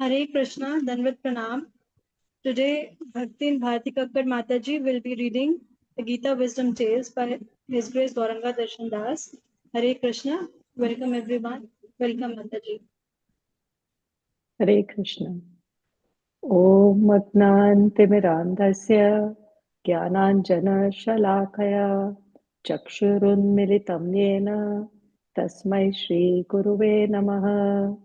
Hare Krishna, Danvat Pranam. Today, Bhaktin Bharati Kakkad Mataji will be reading the Gita Wisdom Tales by His Grace Gauranga Darshan Das. Hare Krishna. Welcome everyone. Welcome Mataji. Hare Krishna. Om Agnantimirandhasya Jnananjana Shalakaya Chakshurunmilitam Yena Tasmai Shri Guruve Namaha.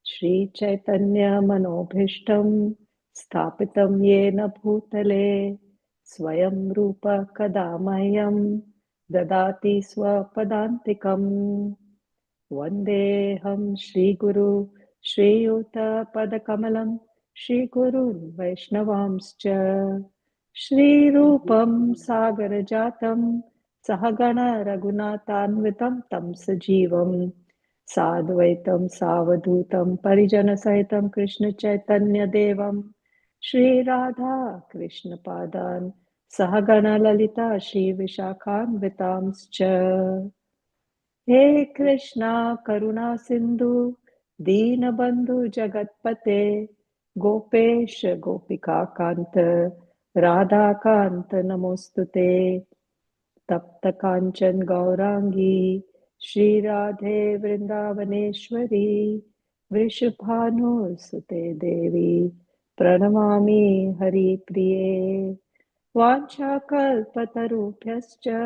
Shri Chaitanya Manobhishtam Sthapitam Yena Bhutale Swayam Rupa Kadamahyam Dadati Swapadantikam. Vandeham Shri Guru Shri Yuta Padakamalam Shri Guru Vaishnavamscha Shri Rupam Sagarajatam Sahagana Raghunathanvitam Tam Sajivam Sadvaitam Savadutam Parijana Sahitam Krishna Chaitanya Devam Shri Radha Krishna Padan Sahagana Lalita Shri Vishakhanvitamscha. He Krishna Karuna Sindhu Deenabandhu Jagatpate Gopesh Gopika Kanta Radha Kanta Namostute Tapta Kanchan Gaurangi Shri Radhe Vrindavaneshwari Vrishabhanu Sute Devi Pranamami Hari Priye Vanchakalpatarubhyascha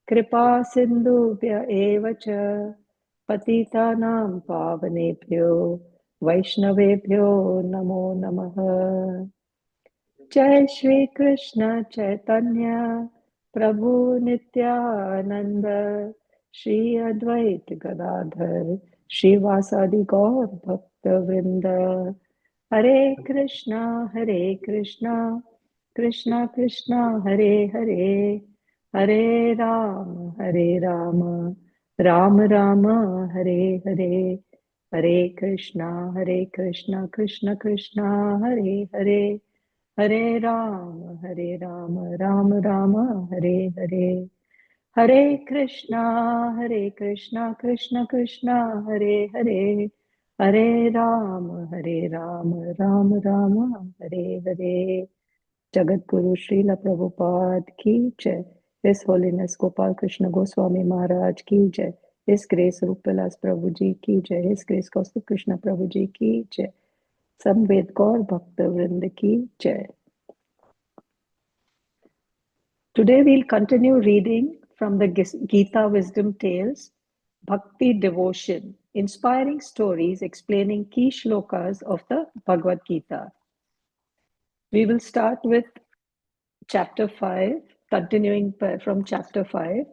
Kripa Sindhubhya eva cha Patitanam Pavanebhyo Vaishnavebhyo Namo Namaha. Jai Shri Krishna Chaitanya Prabhu Nityananda Shri Advait Gadadhar Shri Vasadi Gaur Bhakta Vrinda. Hare Krishna Krishna Krishna Hare Hare Hare Rama Rama Rama Hare Hare. Hare Krishna Krishna Krishna Hare Hare Hare Rama Rama Rama Hare Hare. Hare Krishna Krishna Krishna Hare Hare Hare Rama Rama Rama Hare Hare. Jagat Guru Srila Prabhupada ki jai. His Holiness Gopal Krishna Goswami Maharaj ki jai. His Grace Rupalas Prabhuji ki jai. His Grace Kaustubh Krishna Prabhuji ki jai. Samved Gaur Bhakta Vrinda ki jai. Today we'll continue reading from the Gita Wisdom Tales, Bhakti Devotion, inspiring stories explaining key shlokas of the Bhagavad Gita. We will start with chapter 5, continuing from chapter 5,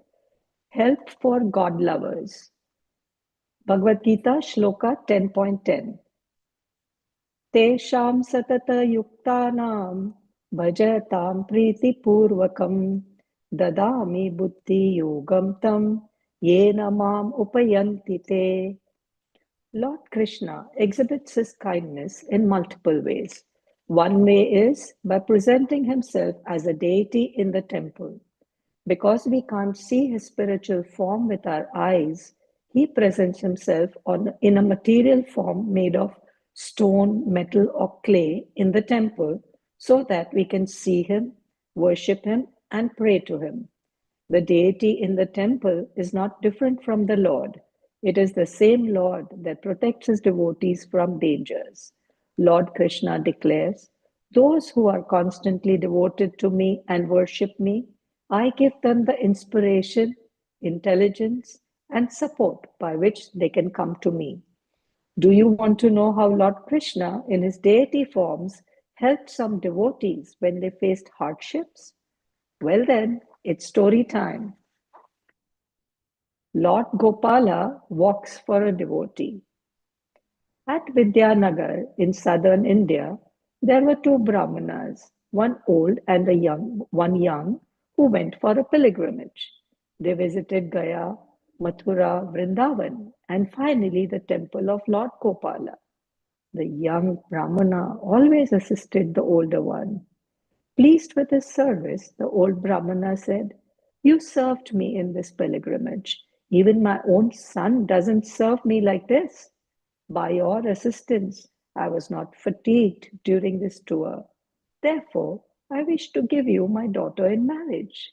Help for God Lovers. Bhagavad Gita, Shloka 10.10. Tesham satata yuktanam bhajatam priti purvakam dadami buddhi yogam tam yena mam upayanti te. Lord Krishna exhibits his kindness in multiple ways. One way is by presenting himself as a deity in the temple. Because we can't see his spiritual form with our eyes, he presents himself in a material form made of stone, metal, or clay in the temple so that we can see him, worship him, and pray to him. The deity in the temple is not different from the Lord. It is the same Lord that protects his devotees from dangers. Lord Krishna declares, "Those who are constantly devoted to me and worship me, I give them the inspiration, intelligence, and support by which they can come to me." Do you want to know how Lord Krishna, in his deity forms, helped some devotees when they faced hardships? Well then, it's story time. Lord Gopala walks for a devotee. At Vidyanagar in southern India, there were two Brahmanas, one old and one young, who went for a pilgrimage. They visited Gaya, Mathura, Vrindavan, and finally the temple of Lord Gopala. The young Brahmana always assisted the older one. Pleased with his service, the old Brahmana said, "You served me in this pilgrimage. Even my own son doesn't serve me like this. By your assistance, I was not fatigued during this tour. Therefore, I wish to give you my daughter in marriage.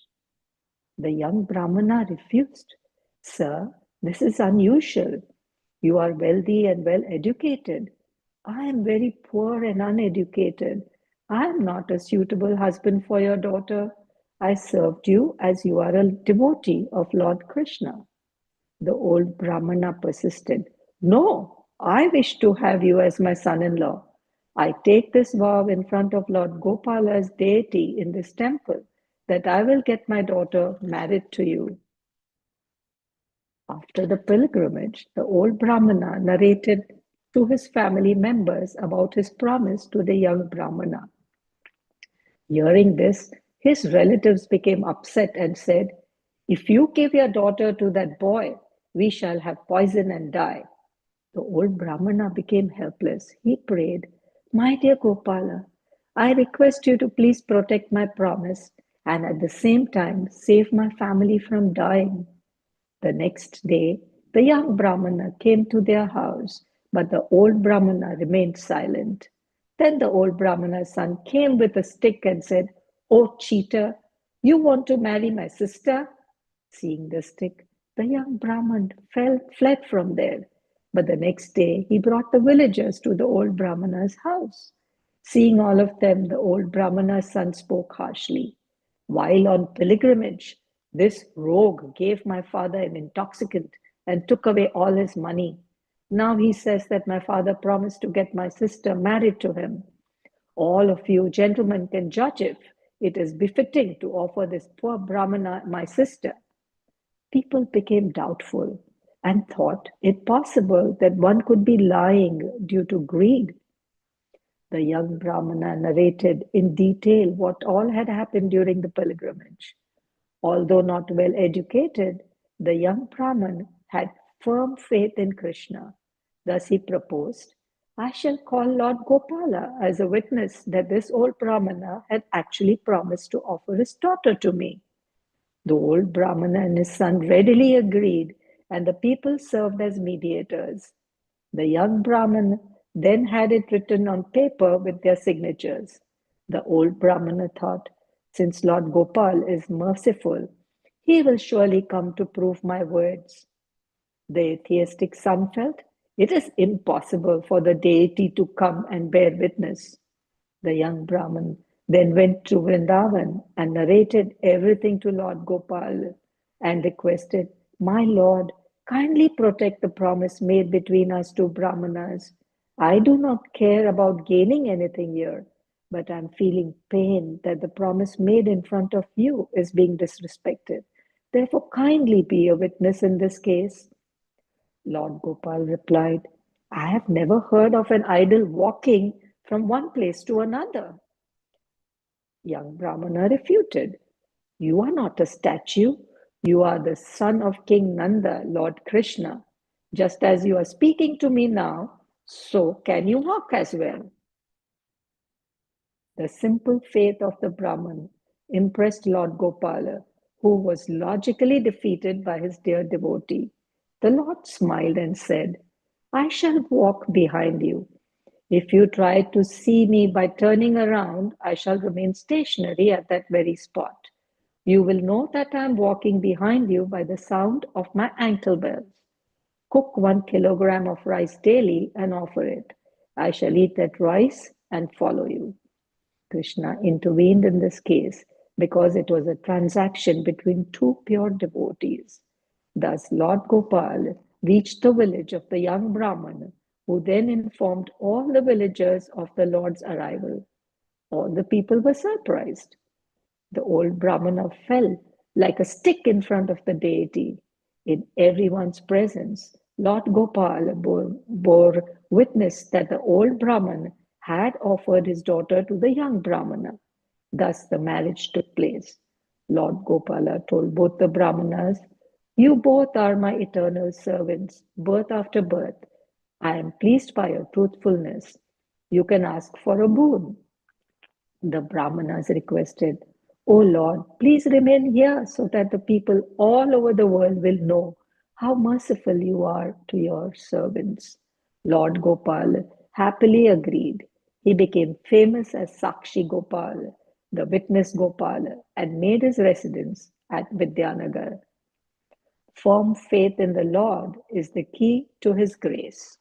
The young Brahmana refused. Sir, this is unusual. You are wealthy and well educated. I am very poor and uneducated. I am not a suitable husband for your daughter. I served you as you are a devotee of Lord Krishna. The old Brahmana persisted. No, I wish to have you as my son in law. I take this vow in front of Lord Gopala's deity in this temple that I will get my daughter married to you. After the pilgrimage, the old Brahmana narrated to his family members about his promise to the young Brahmana. Hearing this, his relatives became upset and said, if you give your daughter to that boy, we shall have poison and die. The old Brahmana became helpless. He prayed, my dear Gopala, I request you to please protect my promise and at the same time save my family from dying. The next day, the young Brahmana came to their house, but the old Brahmana remained silent. Then the old Brahmana's son came with a stick and said, oh, cheater, you want to marry my sister? Seeing the stick, the young Brahman fled from there. But the next day, he brought the villagers to the old Brahmana's house. Seeing all of them, the old Brahmana's son spoke harshly. While on pilgrimage, this rogue gave my father an intoxicant and took away all his money. Now he says that my father promised to get my sister married to him. All of you gentlemen can judge if it is befitting to offer this poor Brahmana my sister. People became doubtful and thought it possible that one could be lying due to greed. The young Brahmana narrated in detail what all had happened during the pilgrimage. Although not well educated, the young Brahman had firm faith in Krishna. Thus he proposed, I shall call Lord Gopala as a witness that this old Brahmana had actually promised to offer his daughter to me. The old Brahmana and his son readily agreed, and the people served as mediators. The young Brahman then had it written on paper with their signatures. The old Brahmana thought, since Lord Gopal is merciful, he will surely come to prove my words. The atheistic son felt, it is impossible for the deity to come and bear witness. The young Brahman then went to Vrindavan and narrated everything to Lord Gopal and requested, my lord, kindly protect the promise made between us two Brahmanas. I do not care about gaining anything here, but I'm feeling pain that the promise made in front of you is being disrespected. Therefore, kindly be a witness in this case. Lord Gopal replied, I have never heard of an idol walking from one place to another. Young Brahmana refuted, you are not a statue. You are the son of King Nanda, Lord Krishna. Just as you are speaking to me now, so can you walk as well. The simple faith of the Brahman impressed Lord Gopala, who was logically defeated by his dear devotee. The Lord smiled and said, I shall walk behind you. If you try to see me by turning around, I shall remain stationary at that very spot. You will know that I am walking behind you by the sound of my ankle bells. Cook 1 kilogram of rice daily and offer it. I shall eat that rice and follow you. Krishna intervened in this case because it was a transaction between two pure devotees. Thus, Lord Gopal reached the village of the young Brahman, who then informed all the villagers of the Lord's arrival. All the people were surprised. The old Brahmana fell like a stick in front of the deity. In everyone's presence, Lord Gopal bore witness that the old Brahman had offered his daughter to the young Brahmana. Thus the marriage took place. Lord Gopala told both the Brahmanas, you both are my eternal servants, birth after birth. I am pleased by your truthfulness. You can ask for a boon. The Brahmanas requested, O Lord, please remain here so that the people all over the world will know how merciful you are to your servants. Lord Gopal happily agreed. He became famous as Sakshi Gopal, the witness Gopal, and made his residence at Vidyanagar. Firm faith in the Lord is the key to his grace.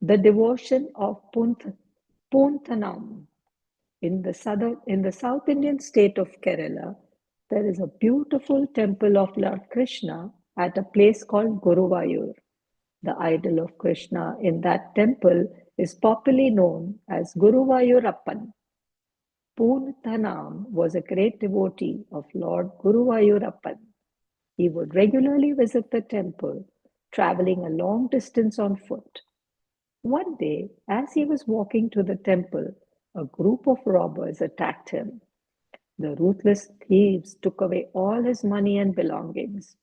The devotion of Punthanam. In the South Indian state of Kerala, there is a beautiful temple of Lord Krishna at a place called Guruvayur. The idol of Krishna in that temple is popularly known as Guruvayurappan. Poonathanam was a great devotee of Lord Guruvayurappan. He would regularly visit the temple, traveling a long distance on foot. One day, as he was walking to the temple, a group of robbers attacked him. The ruthless thieves took away all his money and belongings.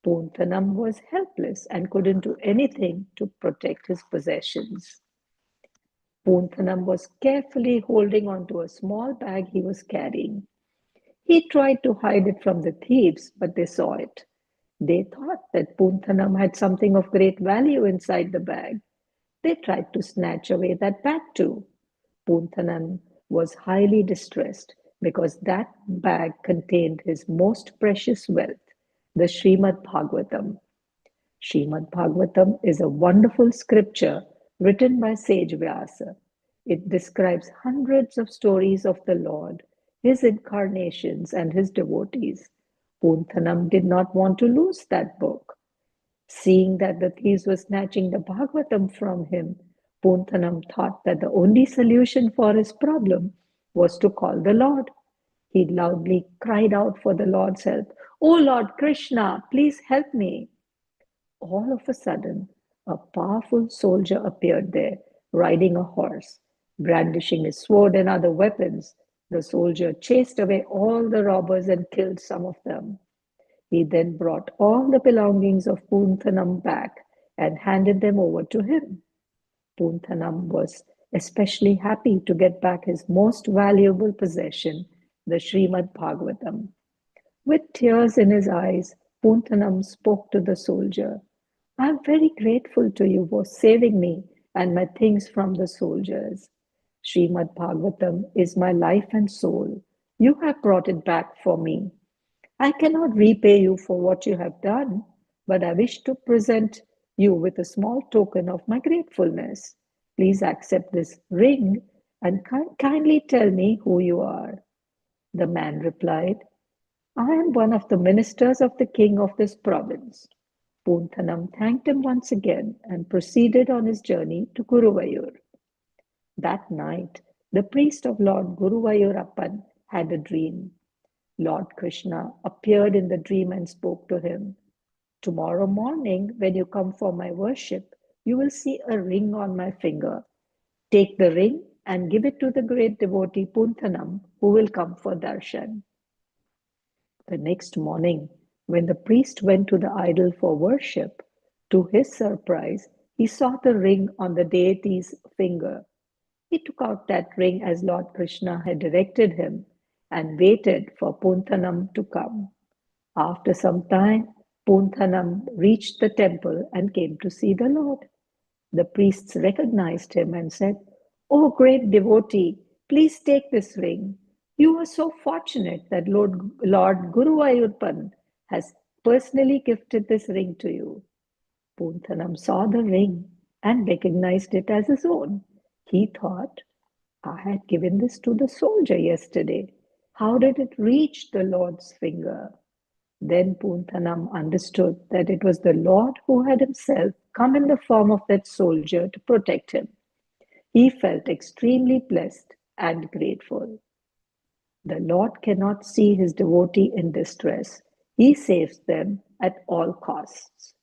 Poonathanam was helpless and couldn't do anything to protect his possessions. Poonathanam was carefully holding onto a small bag he was carrying. He tried to hide it from the thieves, but they saw it. They thought that Poonathanam had something of great value inside the bag. They tried to snatch away that bag too. Poonathanam was highly distressed because that bag contained his most precious wealth, the Srimad Bhagavatam. Srimad Bhagavatam is a wonderful scripture written by sage Vyasa. It describes hundreds of stories of the Lord, his incarnations, and his devotees. Poonathanam did not want to lose that book. Seeing that the thieves were snatching the Bhagavatam from him, Poonathanam thought that the only solution for his problem was to call the Lord. He loudly cried out for the Lord's help. "Oh Lord Krishna, please help me." All of a sudden, a powerful soldier appeared there, riding a horse. Brandishing his sword and other weapons, the soldier chased away all the robbers and killed some of them. He then brought all the belongings of Poonathanam back and handed them over to him. Poonathanam was especially happy to get back his most valuable possession, the Srimad Bhagavatam. With tears in his eyes, Poonathanam spoke to the soldier. "I am very grateful to you for saving me and my things from the soldiers. Srimad Bhagavatam is my life and soul. You have brought it back for me. I cannot repay you for what you have done, but I wish to present you with a small token of my gratefulness. Please accept this ring and kindly tell me who you are." The man replied, "I am one of the ministers of the king of this province." Poonathanam thanked him once again and proceeded on his journey to Guruvayur. That night, the priest of Lord Guruvayurappan had a dream. Lord Krishna appeared in the dream and spoke to him. "Tomorrow morning, when you come for my worship, you will see a ring on my finger. Take the ring and give it to the great devotee Poonathanam, who will come for darshan." The next morning, when the priest went to the idol for worship, to his surprise, he saw the ring on the deity's finger. He took out that ring as Lord Krishna had directed him and waited for Poonathanam to come. After some time, Poonathanam reached the temple and came to see the Lord. The priests recognized him and said, "Oh, great devotee, please take this ring. You are so fortunate that Lord Guruvayurpan has personally gifted this ring to you." Poonathanam saw the ring and recognized it as his own. He thought, "I had given this to the soldier yesterday. How did it reach the Lord's finger?" Then Poonathanam understood that it was the Lord who had himself come in the form of that soldier to protect him. He felt extremely blessed and grateful. The Lord cannot see his devotee in distress. He saves them at all costs.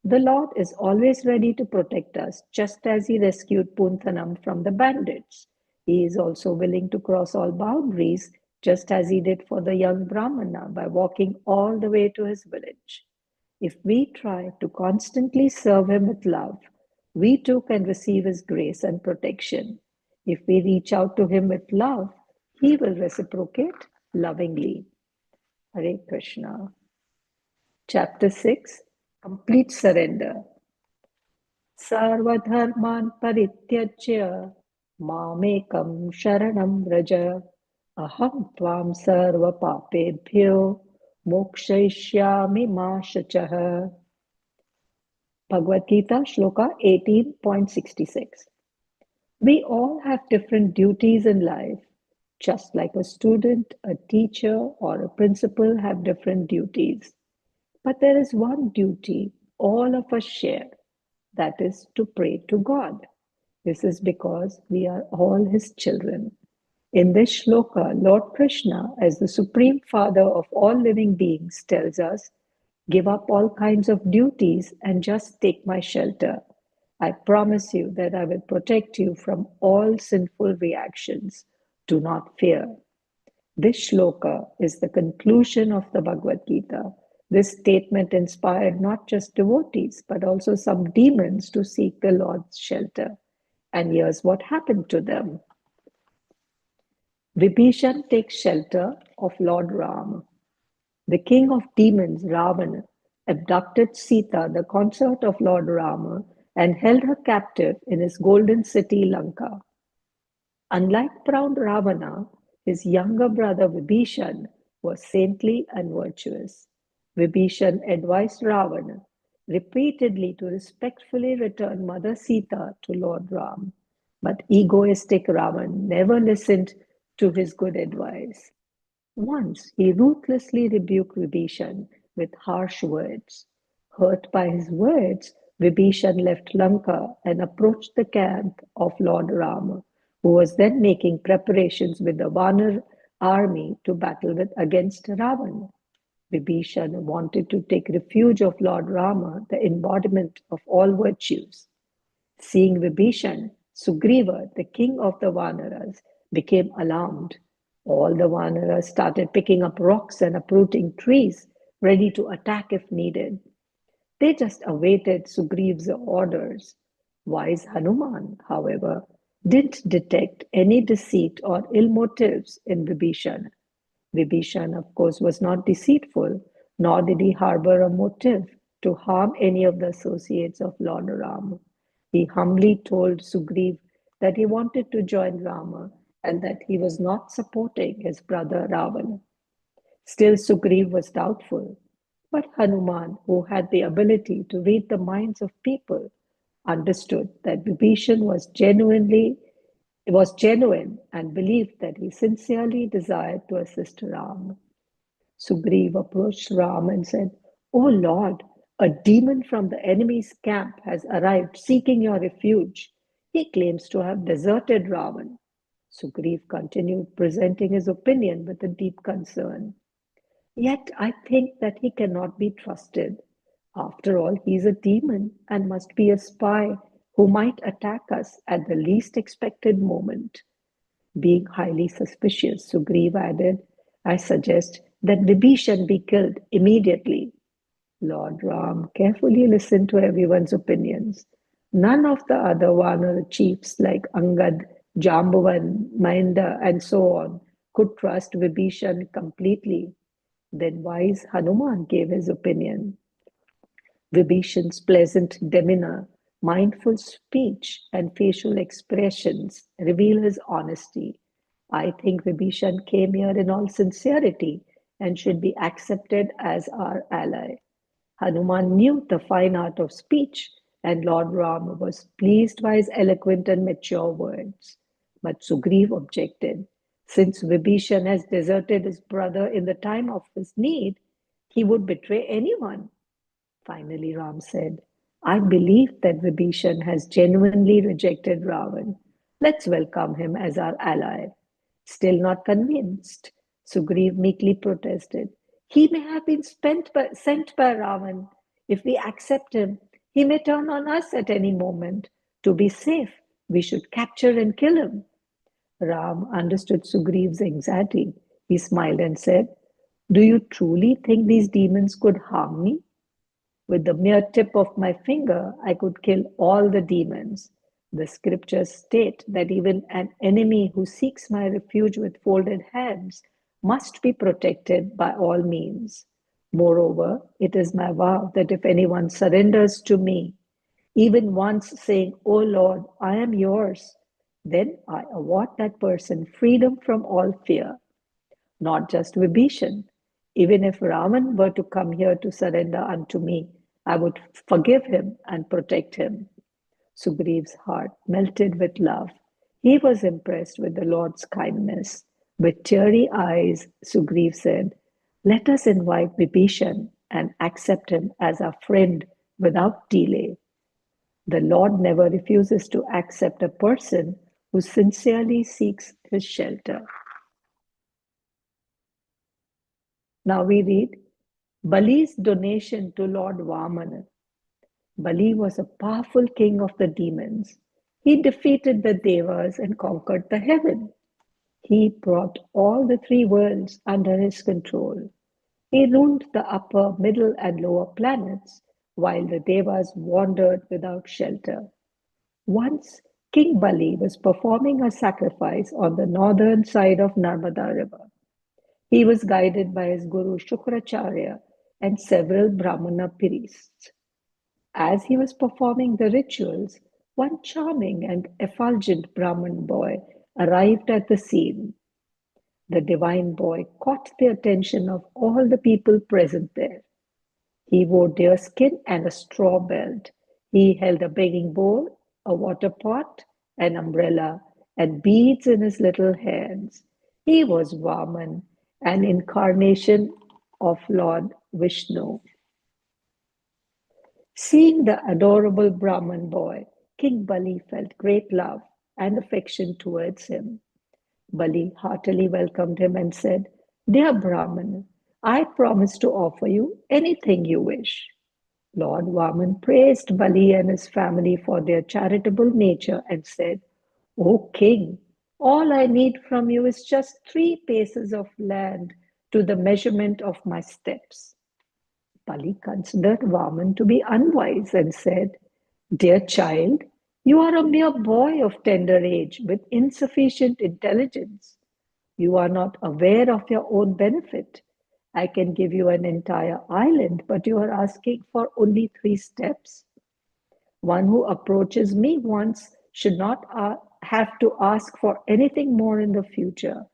The Lord is always ready to protect us, just as he rescued Poonathanam from the bandits. He is also willing to cross all boundaries, just as he did for the young Brahmana by walking all the way to his village. If we try to constantly serve him with love, we too can receive his grace and protection. If we reach out to him with love, he will reciprocate lovingly. Hare Krishna. Chapter 6, Complete Surrender. सर्वधर्मान् परित्यज्य मामेकं शरणं व्रज अहं त्वां सर्वपापेभ्यो मोक्षयिष्यामि मा शुचः. Bhagavad Gita, Shloka 18.66. We all have different duties in life, just like a student, a teacher, or a principal have different duties. But there is one duty all of us share, that is to pray to God. This is because we are all His children. In this shloka, Lord Krishna, as the Supreme Father of all living beings, tells us, give up all kinds of duties and just take my shelter. I promise you that I will protect you from all sinful reactions. Do not fear. This shloka is the conclusion of the Bhagavad Gita. This statement inspired not just devotees, but also some demons to seek the Lord's shelter. And here's what happened to them. Vibhishan takes shelter of Lord Ram. The king of demons, Ravana, abducted Sita, the consort of Lord Rama, and held her captive in his golden city Lanka. Unlike proud Ravana, his younger brother Vibhishan was saintly and virtuous. Vibhishan advised Ravana repeatedly to respectfully return Mother Sita to Lord Ram. But egoistic Ravana never listened to his good advice. Once he ruthlessly rebuked Vibhishan with harsh words. Hurt by his words, Vibhishan left Lanka and approached the camp of Lord Rama, who was then making preparations with the Vanar army to battle against Ravana. Vibhishan wanted to take refuge of Lord Rama, the embodiment of all virtues. Seeing Vibhishan, Sugriva, the king of the Vanaras, became alarmed. All the Vanaras started picking up rocks and uprooting trees, ready to attack if needed. They just awaited Sugriv's orders. Wise Hanuman, however, didn't detect any deceit or ill motives in Vibhishan. Vibhishan, of course, was not deceitful, nor did he harbor a motive to harm any of the associates of Lord Rama. He humbly told Sugriv that he wanted to join Rama and that he was not supporting his brother Ravana. Still, Sugriv was doubtful. But Hanuman, who had the ability to read the minds of people, understood that Vibhishan was genuine and believed that he sincerely desired to assist Ram. Sugriv approached Ram and said, "O Lord, a demon from the enemy's camp has arrived seeking your refuge. He claims to have deserted Ravan." Sugriv continued presenting his opinion with a deep concern. "Yet I think that he cannot be trusted. After all, he is a demon and must be a spy who might attack us at the least expected moment." Being highly suspicious, Sugriv added, "I suggest that Vibhishan be killed immediately." Lord Ram carefully listened to everyone's opinions. None of the other Vanar chiefs like Angad, Jambavan, Mahinda, and so on could trust Vibhishan completely. Then wise Hanuman gave his opinion. Vibhishan's pleasant demeanor, mindful speech, and facial expressions reveal his honesty. I think Vibhishan came here in all sincerity and should be accepted as our ally. Hanuman knew the fine art of speech, and Lord Ram was pleased by his eloquent and mature words. But Sugriv objected. Since Vibhishan has deserted his brother in the time of his need, he would betray anyone. Finally, Ram said, "I believe that Vibhishan has genuinely rejected Ravan. Let's welcome him as our ally." Still not convinced, Sugriv meekly protested. "He may have been sent by Ravan. If we accept him, he may turn on us at any moment. To be safe, we should capture and kill him." Ram understood Sugriv's anxiety. He smiled and said, "Do you truly think these demons could harm me? With the mere tip of my finger, I could kill all the demons. The scriptures state that even an enemy who seeks my refuge with folded hands must be protected by all means. Moreover, it is my vow that if anyone surrenders to me, even once saying, "O Lord, I am yours," then I award that person freedom from all fear, not just Vibhishan. Even if Ravan were to come here to surrender unto me, I would forgive him and protect him. Sugriva's heart melted with love. He was impressed with the Lord's kindness. With teary eyes, Sugriva said, "Let us invite Vibhishan and accept him as our friend without delay." The Lord never refuses to accept a person who sincerely seeks his shelter. Now we read Bali's donation to Lord Vamana. Bali was a powerful king of the demons. He defeated the Devas and conquered the heaven. He brought all the three worlds under his control. He ruled the upper, middle, and lower planets, while the Devas wandered without shelter. Once, King Bali was performing a sacrifice on the northern side of Narmada River. He was guided by his guru Shukracharya and several Brahmana priests. As he was performing the rituals, one charming and effulgent Brahmin boy arrived at the scene. The divine boy caught the attention of all the people present there. He wore deerskin and a straw belt. He held a begging bowl, a water pot, an umbrella, and beads in his little hands. He was Vaman, an incarnation of Lord Vishnu. Seeing the adorable Brahman boy, King Bali felt great love and affection towards him. Bali heartily welcomed him and said, "Dear Brahman, I promise to offer you anything you wish." Lord Vaman praised Bali and his family for their charitable nature and said, "O king, all I need from you is just 3 paces of land to the measurement of my steps." Bali considered Vaman to be unwise and said, "Dear child, you are a mere boy of tender age with insufficient intelligence. You are not aware of your own benefit. I can give you an entire island, but you are asking for only 3 steps. One who approaches me once should not have to ask for anything more in the future.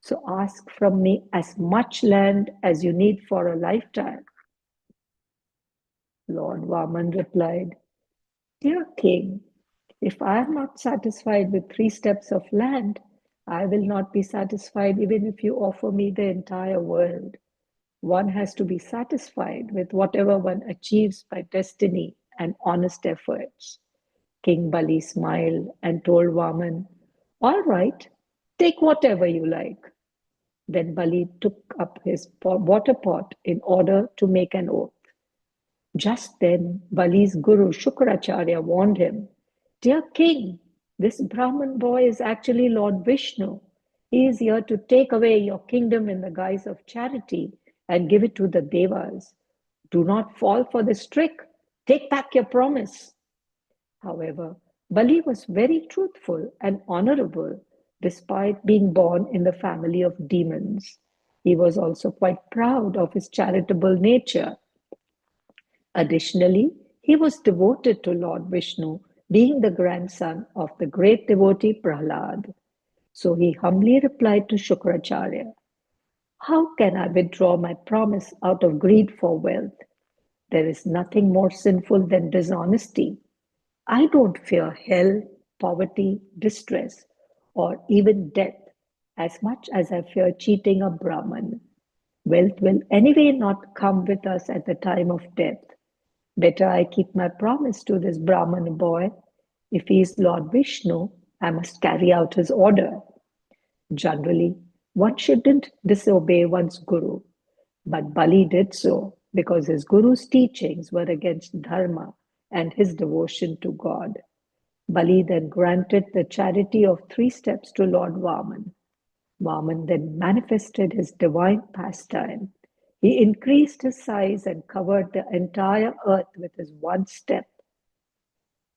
So ask from me as much land as you need for a lifetime." Lord Vaman replied, "Dear king, if I am not satisfied with 3 steps of land, I will not be satisfied even if you offer me the entire world. One has to be satisfied with whatever one achieves by destiny and honest efforts." King Bali smiled and told Vaman, "All right, take whatever you like." Then Bali took up his water pot in order to make an oath. Just then, Bali's guru Shukracharya warned him, "Dear king, this Brahman boy is actually Lord Vishnu. He is here to take away your kingdom in the guise of charity and give it to the Devas. Do not fall for this trick. Take back your promise." However, Bali was very truthful and honorable despite being born in the family of demons. He was also quite proud of his charitable nature. Additionally, he was devoted to Lord Vishnu, being the grandson of the great devotee Prahlad. So he humbly replied to Shukracharya, "How can I withdraw my promise out of greed for wealth? There is nothing more sinful than dishonesty. I don't fear hell, poverty, distress, or even death as much as I fear cheating a Brahman. Wealth will anyway not come with us at the time of death. Better I keep my promise to this Brahman boy. If he is Lord Vishnu, I must carry out his order." Generally, one shouldn't disobey one's guru, but Bali did so because his guru's teachings were against dharma and his devotion to God. Bali then granted the charity of 3 steps to Lord Vaman. Vaman then manifested his divine pastime. He increased his size and covered the entire earth with his 1 step,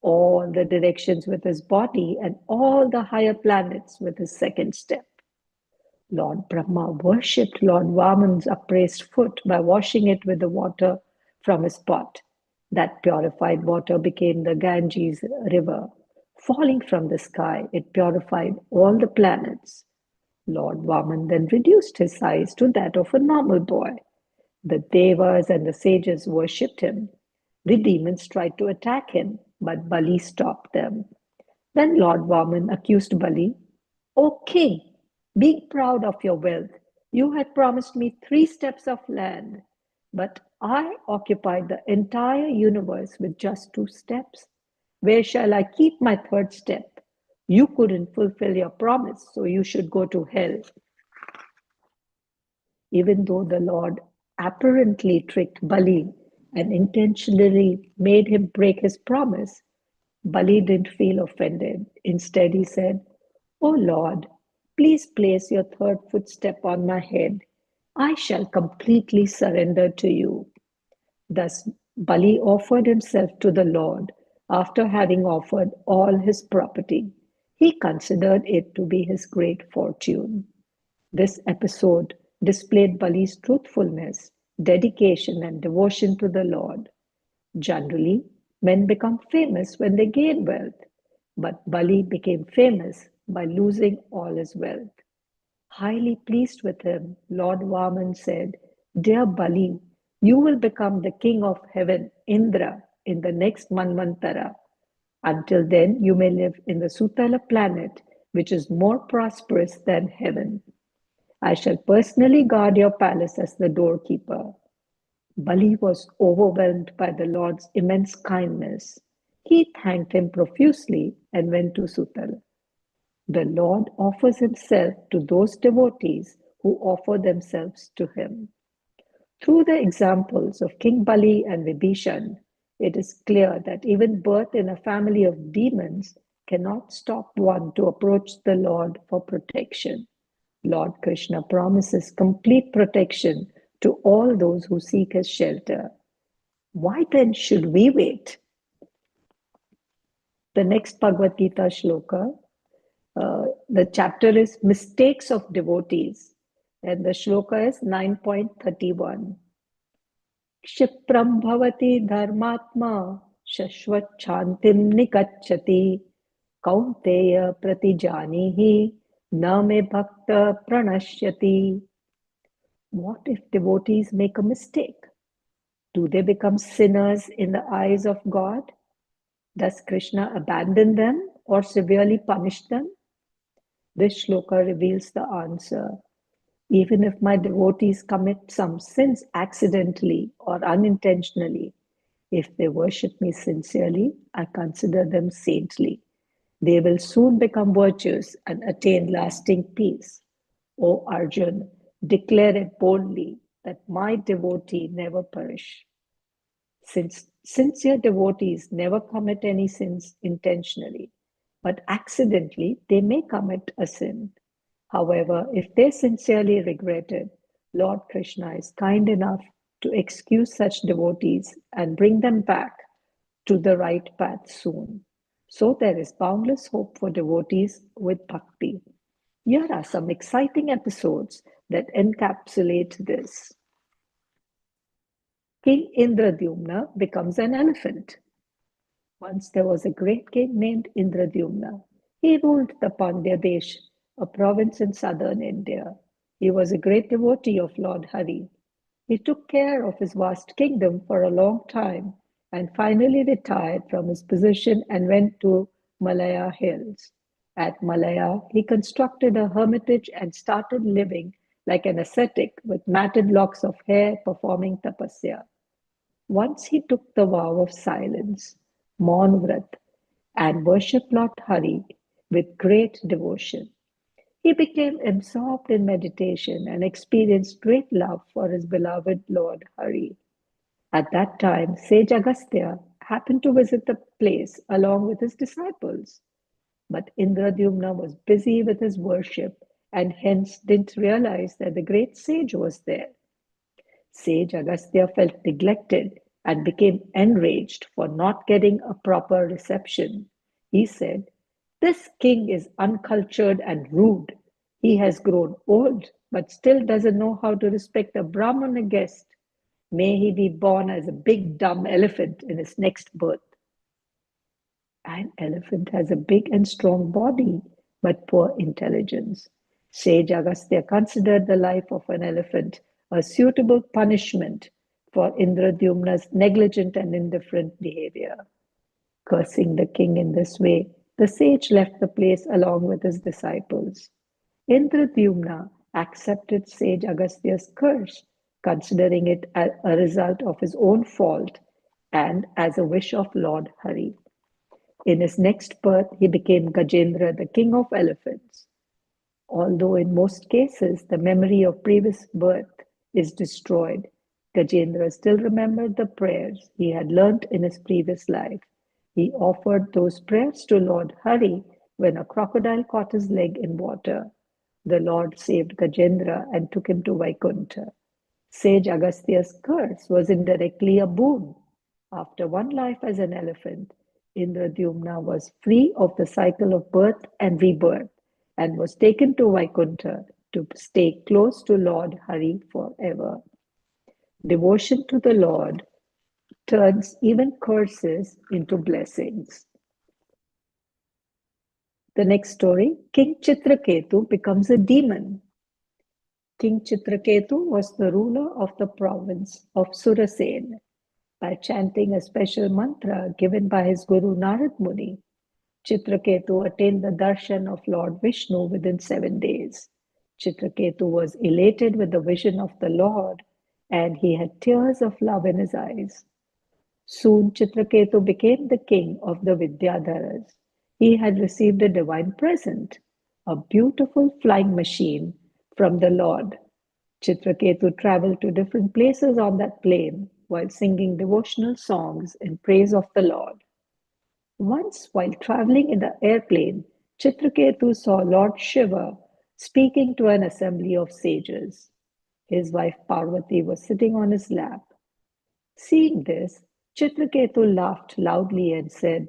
all the directions with his body, and all the higher planets with his 2nd step. Lord Brahma worshipped Lord Vaman's upraised foot by washing it with the water from his pot. That purified water became the Ganges river. Falling from the sky, it purified all the planets. Lord Vaman then reduced his size to that of a normal boy. The Devas and the sages worshipped him. The demons tried to attack him, but Bali stopped them. Then Lord Vaman accused Bali. O king, being proud of your wealth, you had promised me 3 steps of land, but I occupied the entire universe with just 2 steps. Where shall I keep my 3rd step? You couldn't fulfill your promise, so you should go to hell. Even though the Lord apparently tricked Bali and intentionally made him break his promise, Bali didn't feel offended. Instead, he said, "O Lord, please place your 3rd footstep on my head. I shall completely surrender to you." Thus, Bali offered himself to the Lord after having offered all his property. He considered it to be his great fortune. This episode displayed Bali's truthfulness, dedication, and devotion to the Lord. Generally, men become famous when they gain wealth, but Bali became famous by losing all his wealth. Highly pleased with him, Lord Vaman said, "Dear Bali, you will become the king of heaven, Indra, in the next Manvantara. Until then, you may live in the Sutala planet, which is more prosperous than heaven. I shall personally guard your palace as the doorkeeper." Bali was overwhelmed by the Lord's immense kindness. He thanked him profusely and went to Sutala. The Lord offers himself to those devotees who offer themselves to him. Through the examples of King Bali and Vibhishan, it is clear that even birth in a family of demons cannot stop one to approach the Lord for protection. Lord Krishna promises complete protection to all those who seek his shelter. Why then should we wait? The next Bhagavad Gita shloka, the chapter is Mistakes of Devotees, and the shloka is 9.31. Kshipram bhavati dharmatma shashvat chantim nikachati kaunteya pratijanihi na me bhakta pranashyati. What if devotees make a mistake? Do they become sinners in the eyes of God? Does Krishna abandon them or severely punish them? This shloka reveals the answer. Even if my devotees commit some sins accidentally or unintentionally, if they worship me sincerely, I consider them saintly. They will soon become virtuous and attain lasting peace. O Arjun, declare it boldly that my devotee never perish. Since sincere devotees never commit any sins intentionally, but accidentally they may commit a sin. However, if they sincerely regret it, Lord Krishna is kind enough to excuse such devotees and bring them back to the right path soon. So there is boundless hope for devotees with bhakti. Here are some exciting episodes that encapsulate this. King Indradyumna becomes an elephant. Once there was a great king named Indradyumna. He ruled the Pandya Desh, a province in southern India. He was a great devotee of Lord Hari. He took care of his vast kingdom for a long time and finally retired from his position and went to Malaya hills. At Malaya, he constructed a hermitage and started living like an ascetic with matted locks of hair performing tapasya. Once he took the vow of silence, Maun Vrat, and worshipped Lord Hari with great devotion. He became absorbed in meditation and experienced great love for his beloved Lord Hari. At that time, sage Agastya happened to visit the place along with his disciples. But Indradyumna was busy with his worship and hence didn't realize that the great sage was there. Sage Agastya felt neglected and became enraged for not getting a proper reception. He said, "This king is uncultured and rude. He has grown old, but still doesn't know how to respect a Brahmana guest. May he be born as a big dumb elephant in his next birth. An elephant has a big and strong body, but poor intelligence. Sage Agastya considered the life of an elephant a suitable punishment for Indradyumna's negligent and indifferent behavior. Cursing the king in this way, the sage left the place along with his disciples. Indradyumna accepted sage Agastya's curse, considering it a result of his own fault and as a wish of Lord Hari. In his next birth, he became Gajendra, the king of elephants. Although in most cases the memory of previous birth is destroyed, Gajendra still remembered the prayers he had learnt in his previous life. He offered those prayers to Lord Hari when a crocodile caught his leg in water. The Lord saved Gajendra and took him to Vaikuntha. Sage Agastya's curse was indirectly a boon. After one life as an elephant, Indradyumna was free of the cycle of birth and rebirth and was taken to Vaikuntha to stay close to Lord Hari forever. Devotion to the Lord turns even curses into blessings. The next story, King Chitraketu becomes a demon. King Chitraketu was the ruler of the province of Surasen. By chanting a special mantra given by his guru Narad Muni, Chitraketu attained the darshan of Lord Vishnu within 7 days. Chitraketu was elated with the vision of the Lord and he had tears of love in his eyes. Soon Chitraketu became the king of the Vidyadharas. He had received a divine present, a beautiful flying machine from the Lord. Chitraketu traveled to different places on that plane while singing devotional songs in praise of the Lord. Once, while traveling in the airplane, Chitraketu saw Lord Shiva speaking to an assembly of sages. His wife Parvati was sitting on his lap. Seeing this, Chitraketu laughed loudly and said,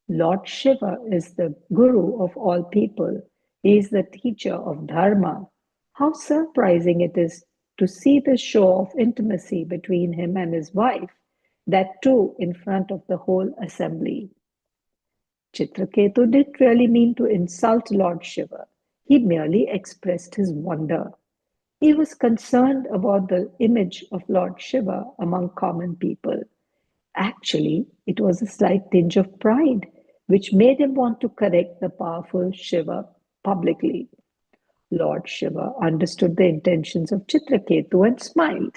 Lord Shiva is the guru of all people. He is the teacher of dharma. How surprising it is to see this show of intimacy between him and his wife, that too in front of the whole assembly. Chitraketu didn't really mean to insult Lord Shiva. He merely expressed his wonder. He was concerned about the image of Lord Shiva among common people. Actually, it was a slight tinge of pride, which made him want to correct the powerful Shiva publicly. Lord Shiva understood the intentions of Chitraketu and smiled.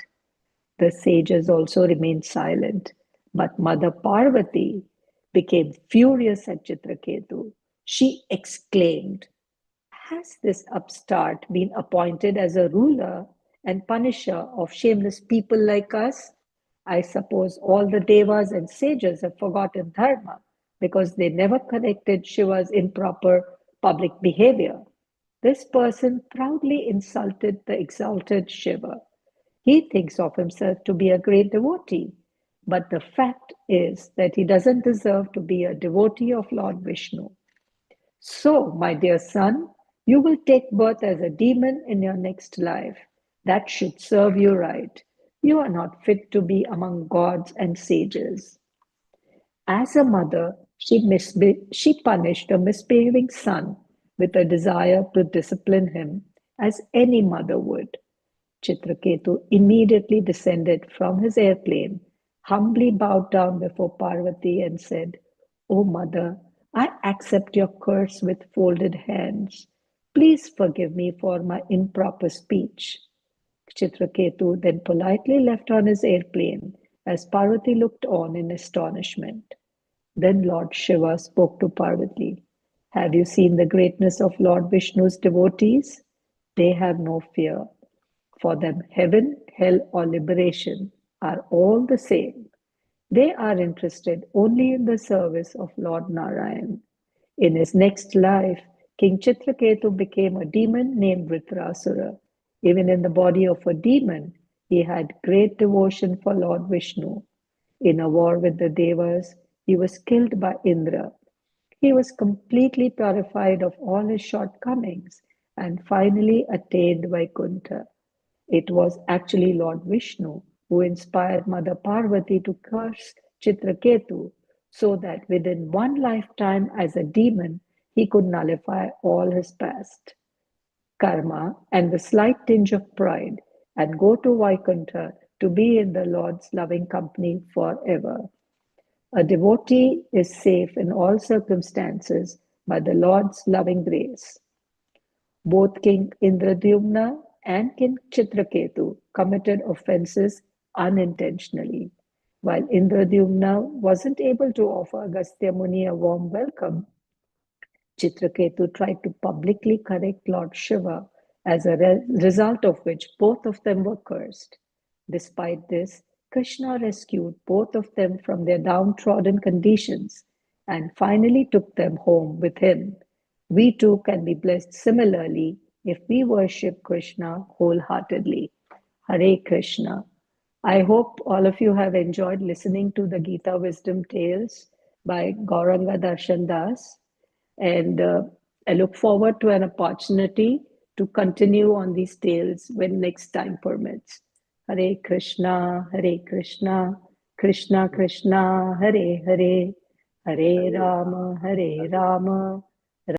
The sages also remained silent, but Mother Parvati became furious at Chitraketu. She exclaimed, Has this upstart been appointed as a ruler and punisher of shameless people like us? I suppose all the devas and sages have forgotten dharma because they never corrected Shiva's improper public behavior. This person proudly insulted the exalted Shiva. He thinks of himself to be a great devotee, but the fact is that he doesn't deserve to be a devotee of Lord Vishnu. So, my dear son, you will take birth as a demon in your next life. That should serve you right. You are not fit to be among gods and sages. As a mother, she punished a misbehaving son with a desire to discipline him, as any mother would. Chitraketu immediately descended from his airplane, humbly bowed down before Parvati and said, O mother, I accept your curse with folded hands. Please forgive me for my improper speech. Chitraketu then politely left on his airplane as Parvati looked on in astonishment. Then Lord Shiva spoke to Parvati. Have you seen the greatness of Lord Vishnu's devotees? They have no fear. For them, heaven, hell, or liberation are all the same. They are interested only in the service of Lord Narayan. In his next life, King Chitraketu became a demon named Vritrasura. Even in the body of a demon, he had great devotion for Lord Vishnu. In a war with the Devas, he was killed by Indra. He was completely purified of all his shortcomings and finally attained Vaikuntha. It was actually Lord Vishnu who inspired Mother Parvati to curse Chitraketu so that within one lifetime as a demon, he could nullify all his past karma and the slight tinge of pride and go to Vaikuntha to be in the Lord's loving company forever. A devotee is safe in all circumstances by the Lord's loving grace. Both King Indradyumna and King Chitraketu committed offenses unintentionally. While Indradyumna wasn't able to offer Agastya Muni a warm welcome, Chitraketu tried to publicly correct Lord Shiva, as a result of which both of them were cursed. Despite this, Krishna rescued both of them from their downtrodden conditions and finally took them home with him. We too can be blessed similarly if we worship Krishna wholeheartedly. Hare Krishna. I hope all of you have enjoyed listening to the Gita Wisdom Tales by Gauranga Darshan Das. And I look forward to an opportunity to continue on these tales when next time permits. Hare Krishna, Krishna Krishna, Hare Hare, Hare Rama,